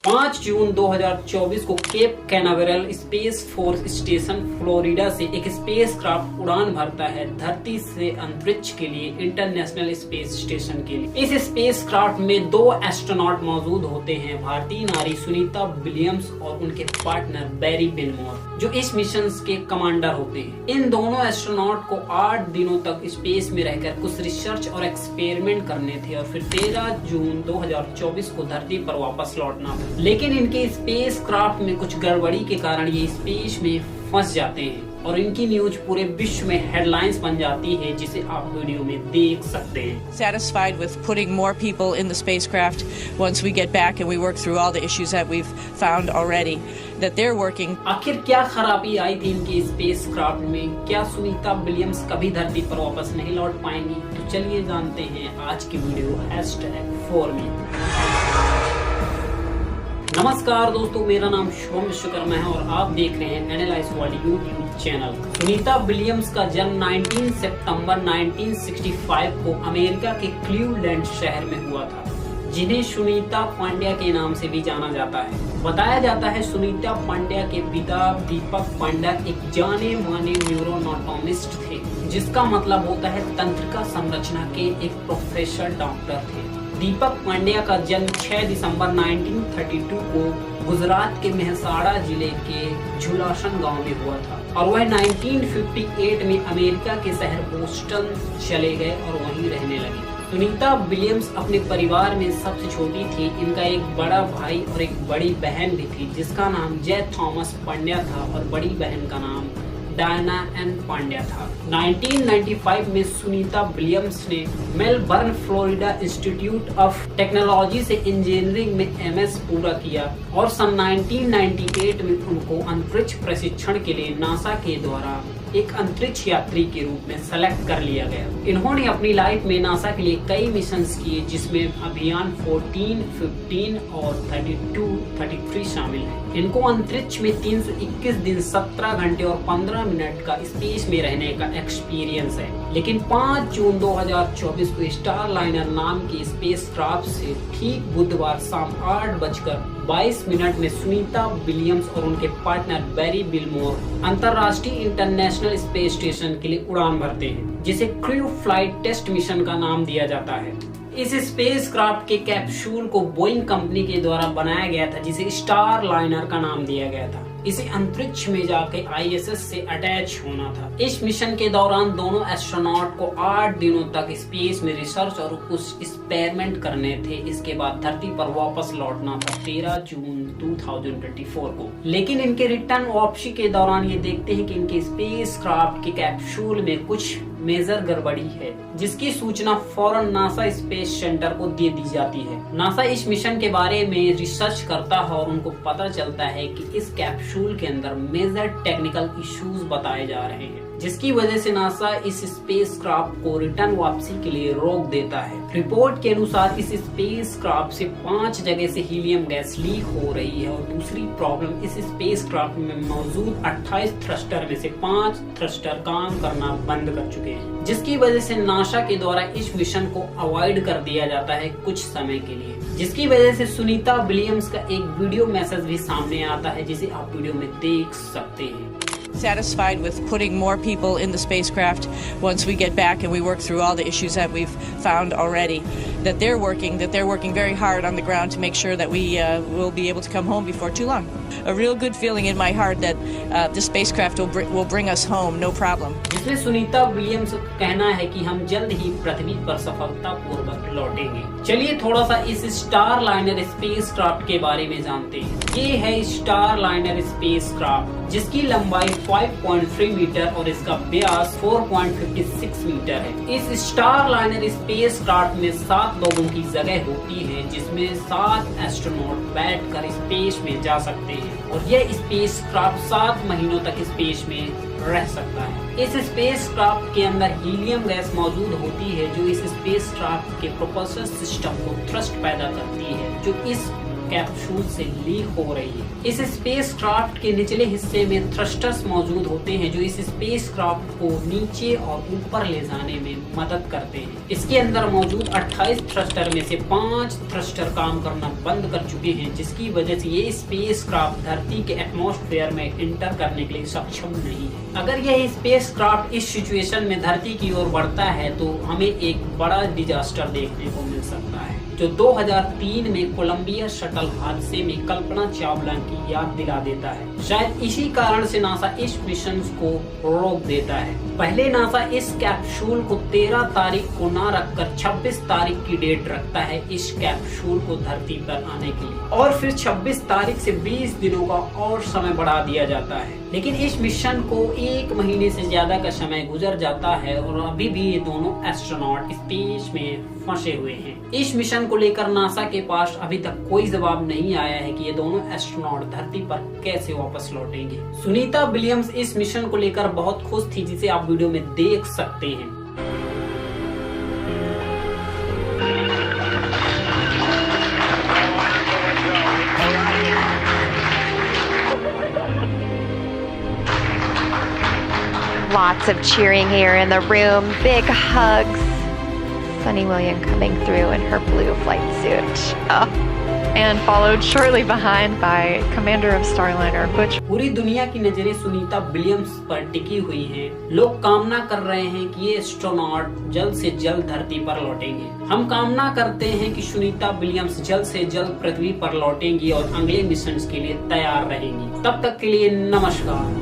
5 जून 2024 को Cape Canaveral Space Force Station Florida से एक स्पेसक्राफ्ट उड़ान भरता है धरती से अंतरिक्ष के लिए इंटरनेशनल स्पेस स्टेशन के लिए। इस स्पेसक्राफ्ट में 2 एस्ट्रोनॉट मौजूद होते हैं, भारतीय नारी सुनीता विलियम्स और उनके पार्टनर बैरी बिलमोर, जो इस मिशन के कमांडर होते हैं। इन दोनों एस्ट्रोनॉट को 8 दिनों तक स्पेस में रहकर कुछ रिसर्च और एक्सपेरिमेंट करने थे और फिर 13 जून 2024 को धरती पर वापस लौटना था। लेकिन इनके स्पेसक्राफ्ट में कुछ गड़बड़ी के कारण ये स्पेस में फंस जाते हैं और इनकी न्यूज पूरे विश्व में हेडलाइंस बन जाती है, जिसे आप वीडियो में देख सकते हैं। Satisfied with putting more people in the spacecraft once we get back and we work through all the issues that we've found already that they're working. आखिर क्या खराबी आई थी इनके स्पेसक्राफ्ट में? क्या सुनीता विलियम्स कभी धरती पर वापस नहीं लौट पाएंगी? तो चलिए जानते हैं आज की वीडियो #4 में। नमस्कार दोस्तों, मेरा नाम शुभम विश्वकर्मा है और आप देख रहे हैं analyse world YouTube channel. Sunita Williams का जन्म 19 सितंबर 1965 को अमेरिका के क्लीवलैंड शहर में हुआ था, जिन्हें सुनीता पांड्या के नाम से भी जाना जाता है। बताया जाता है सुनीता पांड्या के पिता दीपक पांड्या एक जाने माने न्यूरोनाटोमिस्ट थे, जिसका मतलब होता है तंत्रिका संरचना के एक प्रोफेसर डॉक्टर थे। दीपक पांड्या का जन्म 6 दिसंबर 1932 को गुजरात के मेहसाणा जिले के झुलासन गांव में हुआ था और वह 1958 में अमेरिका के शहर बोस्टन चले गए और वहीं रहने लगे। सुनीता विलियम्स अपने परिवार में सबसे छोटी थी। इनका एक बड़ा भाई और एक बड़ी बहन भी थी, जिसका नाम जय थॉमस पांड्या था और बड़ी बहन का नाम डायना एन पांड्या था। 1995 में सुनीता विलियम्स ने Melbourne Florida institute of technology से इंजीनियरिंग में MS पूरा किया और सन 1998 में उनको अंतरिक्ष प्रशिक्षण के लिए नासा के द्वारा एक अंतरिक्ष यात्री के रूप में सेलेक्ट कर लिया गया। इन्होंने अपनी लाइफ में नासा के लिए कई मिशंस किए, जिसमें अभियान 14, 15 और 33 शामिल हैं। इनको अंतरिक्ष में 321 दिन 17 घंटे और 15 मिनट का स्पेस में रहने का एक्सपीरियंस है। लेकिन 5 जून 2024 को स्टार लाइनर नाम की स्पेसक्राफ्ट से ठीक बुधवार शाम 8:22 में सुनीता विलियम्स और उनके पार्टनर बैरी बिलमोर अंतरराष्ट्रीय इंटरनेशनल स्पेस स्टेशन के लिए उड़ान भरते हैं, जिसे क्रू फ्लाइट टेस्ट मिशन का नाम दिया जाता है। इस स्पेसक्राफ्ट के कैप्सूल को बोइंग कंपनी के द्वारा बनाया गया था, जिसे स्टार लाइनर का नाम दिया गया था। इसे अंतरिक्ष में जाके ISS से अटैच होना था। इस मिशन के दौरान दोनों एस्ट्रोनॉट को 8 दिनों तक स्पेस में रिसर्च और कुछ एक्सपेरिमेंट करने थे। इसके बाद धरती पर वापस लौटना था 13 जून 2024 को। लेकिन इनके रिटर्न वापसी के दौरान ये देखते हैं कि इनके स्पेसक्राफ्ट के कैप्सूल में कुछ मेजर गड़बड़ी है, जिसकी सूचना फौरन नासा स्पेस सेंटर को दे दी जाती है। नासा इस मिशन के बारे में रिसर्च करता है और उनको पता चलता है कि इस कैप्सूल के अंदर मेजर टेक्निकल इश्यूज बताए जा रहे हैं, जिसकी वजह से नासा इस स्पेसक्राफ्ट को रिटर्न वापसी के लिए रोक देता है। रिपोर्ट के अनुसार इस स्पेसक्राफ्ट से 5 जगह से हीलियम गैस लीक हो रही है और दूसरी प्रॉब्लम, इस स्पेसक्राफ्ट में मौजूद 28 थ्रस्टर में से 5 थ्रस्टर काम करना बंद कर चुके हैं, जिसकी वजह से नासा के द्वारा इस मिशन को अवॉइड कर दिया जाता है कुछ समय के लिए। जिसकी वजह से सुनीता विलियम्स का एक वीडियो मैसेज भी सामने आता है, जिसे आप वीडियो में देख सकते हैं। Satisfied with putting more people in the spacecraft once we get back and we work through all the issues that we've found already that they're working very hard on the ground to make sure that we will be able to come home before too long. A real good feeling in my heart that the spacecraft will bring us home, no problem. जिसमें Sunita Williams का कहना है कि हम जल्द ही पृथ्वी पर सफलतापूर्वक लौटेंगे। चलिए थोड़ा सा इस स्टार लाइनर स्पेसक्राफ्ट के बारे में जानते हैं। ये है स्टार लाइनर स्पेसक्राफ्ट, जिसकी लंबाई 5.3 मीटर और इसका व्यास 4.56 मीटर है। इस स्टार लाइनर स्पेसक्राफ्ट में 7 लोगों की जगह होती है, जिसमें 7 एस्ट्रोनॉट बैठकर स्पेस में जा सकते हैं और यह स्पेसक्राफ्ट 7 महीनों तक स्पेस में रह सकता है। इस स्पेसक्राफ्ट के अंदर हीलियम गैस मौजूद होती है, जो इस स्पेसक्राफ्ट के प्रोपल्शन सिस्टम को थ्रस्ट पैदा करती है, जो इस कैप्सूल से लीक हो रही है। इस स्पेसक्राफ्ट के निचले हिस्से में थ्रस्टर्स मौजूद होते हैं जो इस स्पेसक्राफ्ट को नीचे और ऊपर ले जाने में मदद करते हैं। इसके अंदर मौजूद 28 थ्रस्टर में से 5 थ्रस्टर काम करना बंद कर चुके हैं, जिसकी वजह से ये स्पेसक्राफ्ट धरती के एटमॉस्फेयर में इंटर करने के लिए सक्षम नहीं है। अगर यह स्पेसक्राफ्ट इस सिचुएशन में धरती की ओर बढ़ता है तो हमें एक बड़ा डिजास्टर देखने को मिल सकता है, जो 2003 में कोलंबिया शटल हादसे में कल्पना चावला की याद दिला देता है। शायद इसी कारण से नासा इस मिशन को रोक देता है। पहले नासा इस कैप्सूल को 13 तारीख को ना रखकर 26 तारीख की डेट रखता है इस कैप्सूल को धरती पर आने के लिए, और फिर 26 तारीख से 20 दिनों का और समय बढ़ा दिया जाता है। लेकिन इस मिशन को 1 महीने से ज्यादा का समय गुजर जाता है और अभी भी ये दोनों एस्ट्रोनॉट स्पेस में फंसे हुए हैं। इस मिशन को लेकर नासा के पास अभी तक कोई जवाब नहीं आया है कि ये दोनों एस्ट्रोनॉट धरती पर कैसे वापस लौटेंगे। सुनीता विलियम्स इस मिशन को लेकर बहुत खुश थी, जिसे आप वीडियो में देख सकते हैं। Lots of cheering here in the room, big hugs. Sunny William coming through in her blue flight suit. And followed shortly behind by Commander of Starliner, Butch. पूरी दुनिया की नजरें सुनीता विलियम्स पर टिकी हुई हैं। लोग कामना कर रहे हैं कि ये एस्ट्रोनॉट जल्द से जल्द धरती पर लौटेंगे। हम कामना करते हैं कि सुनीता विलियम्स जल्द से जल्द पृथ्वी पर लौटेंगी और अगले मिशन के लिए तैयार रहेंगी। तब तक के लिए नमस्कार।